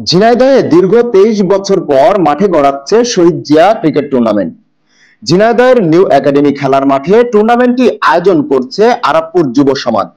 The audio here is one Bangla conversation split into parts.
ঝিনাইদহে দীর্ঘ 23 বছর পর মাঠে গড়াচ্ছে শহীদ জিয়া ক্রিকেট টুর্নামেন্ট। ঝিনাইদহের নিউ একাডেমি খেলার মাঠে টুর্নামেন্টটি আয়োজন করছে আরাপপুর যুব সমাজ।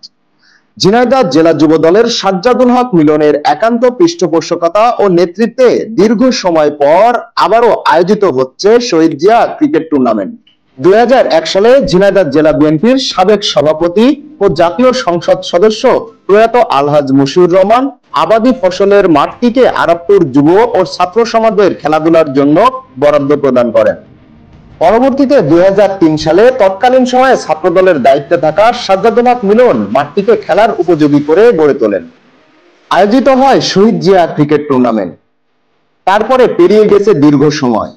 ঝিনাইদহ জেলা যুব দলের সাজ্জাদুল হক মিলনের একান্ত পৃষ্ঠপোষকতা ও নেতৃত্বে দীর্ঘ সময় পর আবারও আয়োজিত হচ্ছে শহীদ জিয়া ক্রিকেট টুর্নামেন্ট। 2001 সালে ঝিনাইদহ জেলা বিএনপির সাবেক সভাপতি ও জাতীয় সংসদ সদস্য প্রয়াত আলহাজ মশিউর রহমান আবাদি ফসলের মাঠটিকে আরাপপুর যুব ও ছাত্র সমাজের খেলাধুলার জন্য বরাদ্দ প্রদান করেন। পরবর্তীতে 2003 সালে তৎকালীন সময়ে ছাত্র দলের দায়িত্বে থাকা সাজ্জাদুল হক মিলন মাঠটিকে খেলার উপযোগী করে গড়ে তোলেন। আয়োজিত হয় শহীদ জিয়া ক্রিকেট টুর্নামেন্ট। তারপরে পেরিয়ে গেছে দীর্ঘ সময়।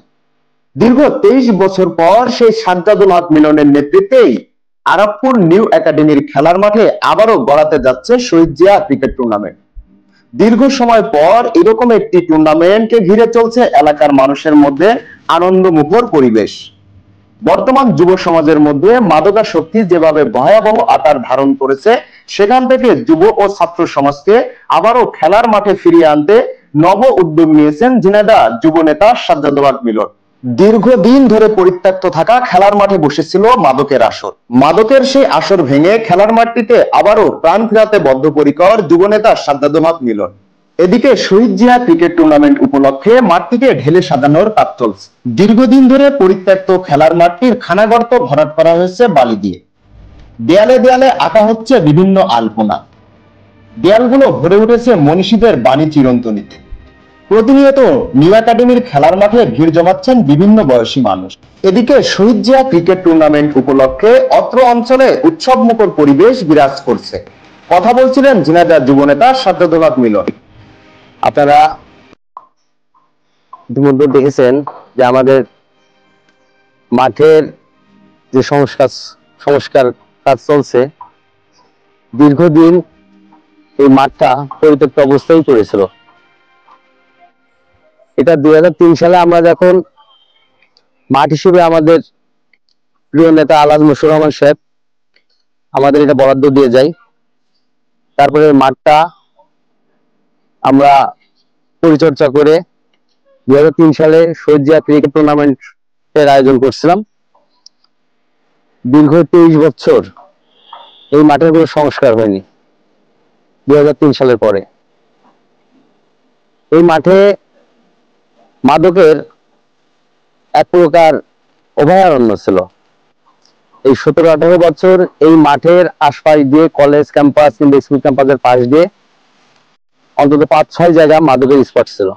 দীর্ঘ 23 বছর পর সেই সাজ্জাদুল হক মিলনের নেতৃত্বেই আরাপপুর নিউ একাডেমির খেলার মাঠে আবারও গড়াতে যাচ্ছে শহীদ জিয়া ক্রিকেট টুর্নামেন্ট। দীর্ঘ সময় পর এরকম একটি টুর্নামেন্টকে ঘিরে চলছে এলাকার মানুষের মধ্যে আনন্দমুখর পরিবেশ। বর্তমান যুব সমাজের মধ্যে মাদকাসক্তি যেভাবে ভয়াবহ আকার ধারণ করেছে, সেখান থেকে যুব ও ছাত্র সমাজকে আবারও খেলার মাঠে ফিরিয়ে আনতে নব উদ্যোগ নিয়েছেন ঝিনাইদহ যুব নেতা সাজ্জাদুল হক মিলন। দীর্ঘদিন ধরে পরিত্যক্ত থাকা খেলার মাঠে বসেছিল মাদকের আসর। মাদকের সেই আসর ভেঙে খেলার মাঠটিতে আবারও প্রাণ ফেরাতে বদ্ধপরিকর যুবনেতা সাজ্জাদুল হক মিলন। এদিকে শহীদ জিয়া ক্রিকেট টুর্নামেন্ট উপলক্ষে মাঠটিকে ঢেলে সাজানোর কাজ চলছে। দীর্ঘদিন ধরে পরিত্যক্ত খেলার মাঠটির খানাগর্ত ভরাট করা হয়েছে বালি দিয়ে। দেয়ালে দেয়ালে আঁকা হচ্ছে বিভিন্ন আলপনা। দেয়ালগুলো ভরে উঠেছে মনীষীদের বাণী চিরন্তনীতে। প্রতিনিয়ত নিউ একাডেমির খেলার মাঠে ভিড় জমাচ্ছেন বিভিন্ন বয়সী মানুষ। এদিকে শহীদ জিয়া ক্রিকেট টুর্নামেন্ট উপলক্ষে অত্র অঞ্চলে উৎসবমুখর পরিবেশ বিরাজ করছে। কথা বলছিলেন ঝিনাইদহ যুব নেতা সাজ্জাদুল হক মিলন। আপনারা ইতিমধ্যে দেখেছেন যে আমাদের মাঠের যে সংস্কার কাজ চলছে। দীর্ঘদিন এই মাঠটা পরিত্যক্ত অবস্থায় পড়েছিল। এটা 2003 সালে আমরা যখন মাঠ হিসেবে আমাদের প্রিয় নেতা আলহাজ মশিউর রহমান সাহেব আমাদের এটা বরাদ্দ দিয়ে যায়। তারপরে মাঠটা আমরা পরিচর্যা করে 2003 সালে শহীদ জিয়া ক্রিকেট টুর্নামেন্টের আয়োজন করছিলাম। দীর্ঘ 23 বছর এই মাঠের কোনো সংস্কার হয়নি। 2003 সালের পরে এই মাঠে মাদকের এক প্রকার অভয়ারণ্য ছিল। এই 17-18 বছর এই মাঠের আশপাশ দিয়ে কলেজ ক্যাম্পাস কিংবা স্কুল ক্যাম্পাসের পাশ দিয়ে অন্তত 5-6 জায়গা মাদকের স্পট ছিল।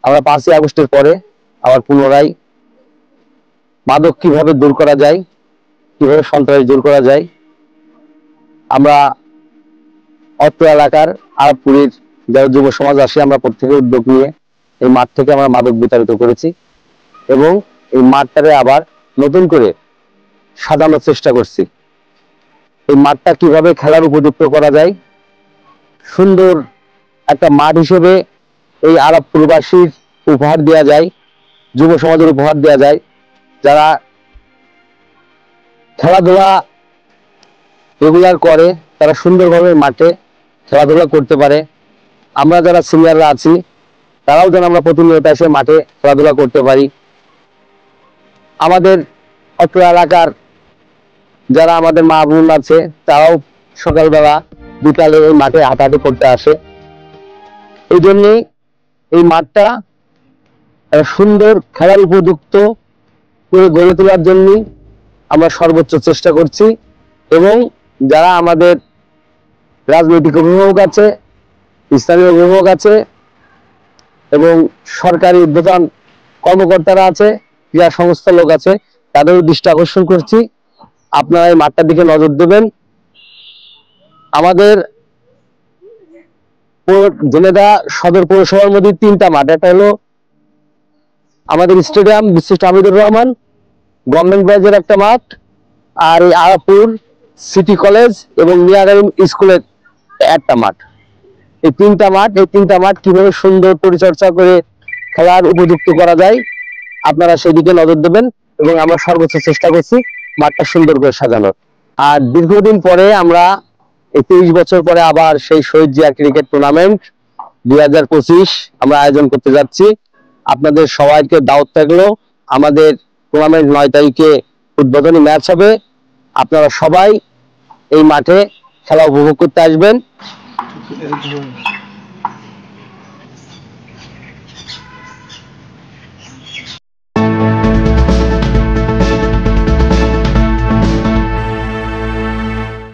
আমরা 5ই আগস্টের পরে আবার পুনরায় মাদক কিভাবে দূর করা যায়, কিভাবে সন্ত্রাস দূর করা যায়, আমরা অত্র এলাকার আরাপপুরের যারা যুব সমাজ আসে আমরা প্রত্যেকের উদ্যোগ নিয়ে এই মাঠ থেকে আমরা মাদক বিতাড়িত করেছি এবং এই মাঠটারে আবার নতুন করে সাজানোর চেষ্টা করছি। এই মাঠটা কিভাবে খেলার উপযুক্ত করা যায়, সুন্দর একটা মাঠ হিসেবে এই আরাপপুরবাসীর উপহার দেওয়া যায়, যুব সমাজের উপহার দেওয়া যায়, যারা খেলাধুলা রেগুলার করে তারা সুন্দরভাবে মাঠে খেলাধুলা করতে পারে। আমরা যারা সিনিয়ররা আছি তারাও যেন আমরা প্রতিনিয়ত এসে মাঠে খেলাধুলা করতে পারি। আমাদের অত্র এলাকার যারা আমাদের মা বোন আছে তারাও সকালবেলা বিকালে এই মাঠে হাঁটাহাঁটি করতে আসে। এই জন্যই এই মাঠটা সুন্দর খেলার উপযুক্ত করে গড়ে তোলার জন্য আমরা সর্বোচ্চ চেষ্টা করছি এবং যারা আমাদের রাজনৈতিক অভিভাবক আছে, স্থানীয় অভিভাবক আছে এবং সরকারি ঊর্ধ্বতন কর্মকর্তারা আছে, ক্রীড়া সংস্থার লোক আছে, তাদেরও দৃষ্টি আকর্ষণ করছি আপনারা এই মাঠটার দিকে নজর দেবেন। আমাদের ঝিনাইদহ সদর পৌরসভার মধ্যে 3টা মাঠ। একটা হলো আমাদের স্টেডিয়াম বিশিষ্ট হামিদুর রহমান, গভর্নমেন্ট কলেজের একটা মাঠ, আর এই আরাপপুর সিটি কলেজ এবং মিয়াগারিম স্কুলের একটা মাঠ। এই 3টা মাঠ কিভাবে সুন্দর পরিচর্যা করে খেলার উপযুক্ত করা যায় আপনারা সেদিকে নজর দেবেন এবং আমরা সর্বোচ্চ চেষ্টা করছি মাঠটা সুন্দর করে সাজানোর। আর দীর্ঘদিন পরে আমরা এই 23 বছর পরে আবার সেই শহীদ জিয়া ক্রিকেট টুর্নামেন্ট 2025 আমরা আয়োজন করতে যাচ্ছি। আপনাদের সবাইকে দাওয়াত থাকলো। আমাদের টুর্নামেন্ট 9 তারিখে উদ্বোধনী ম্যাচ হবে। আপনারা সবাই এই মাঠে খেলা উপভোগ করতে আসবেন।